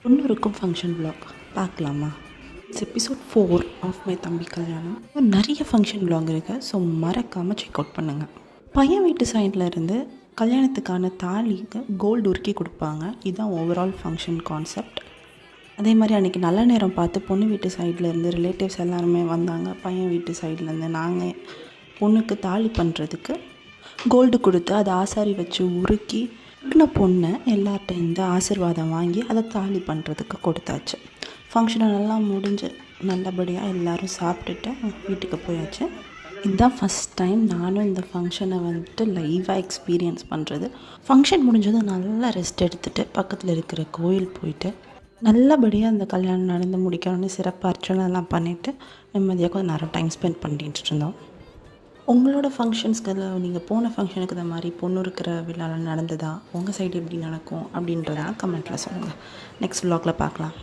பொண்ணு இருக்கும் function vlog பார்க்கலாமா? இட்ஸ் எபிசோட் 4 ஆஃப் மை தம்பி கல்யாணம். நிறைய ஃபங்க்ஷன் vlog இருக்குது. ஸோ மறக்காமல் செக் அவுட் பண்ணுங்கள். பையன் வீட்டு சைடில் இருந்து கல்யாணத்துக்கான தாலிக்கு கோல்டு உருக்கி கொடுப்பாங்க. இதுதான் ஓவரால் ஃபங்க்ஷன் கான்செப்ட். அதே மாதிரி அன்றைக்கி நல்ல நேரம் பார்த்து பொண்ணு வீட்டு சைடில் இருந்து ரிலேட்டிவ்ஸ் எல்லாருமே வந்தாங்க. பையன் வீட்டு சைட்லேருந்து நாங்கள் பொண்ணுக்கு தாலி பண்ணுறதுக்கு கோல்டு கொடுத்து அதை ஆசாரி வச்சு உருக்கி பொண்ணை எல்லார்கிட்ட ஆசீர்வாதம் வாங்கி அதை தாலி பண்ணுறதுக்கு கொடுத்தாச்சு. ஃபங்க்ஷனை நல்லா முடிஞ்சு நல்லபடியாக எல்லோரும் சாப்பிட்டுட்டு வீட்டுக்கு போயாச்சு. இதுதான் ஃபஸ்ட் டைம் நானும் இந்த ஃபங்க்ஷனை லைவாக எக்ஸ்பீரியன்ஸ் பண்ணுறது. ஃபங்க்ஷன் முடிஞ்சதும் நல்லா ரெஸ்ட் எடுத்துகிட்டு பக்கத்தில் இருக்கிற கோயில் போயிட்டு நல்லபடியாக அந்த கல்யாணம் நடந்து முடிக்கணும்னு சிறப்பு அர்ச்சனைலாம் பண்ணிவிட்டு நிம்மதியாக கொஞ்சம் நேரம் டைம் ஸ்பெண்ட் பண்ணிட்டு இருந்தோம். உங்களோட ஃபங்க்ஷன்ஸ்க்கு நீங்கள் போன ஃபங்க்ஷனுக்கு இந்த மாதிரி பொண்ணு இருக்கிற விழாவில் நடந்ததா? உங்கள் சைடு எப்படி நடக்கும் அப்படின்றதெல்லாம் கமெண்ட்டில் சொல்லுங்கள். நெக்ஸ்ட் vlogல பார்க்கலாம்.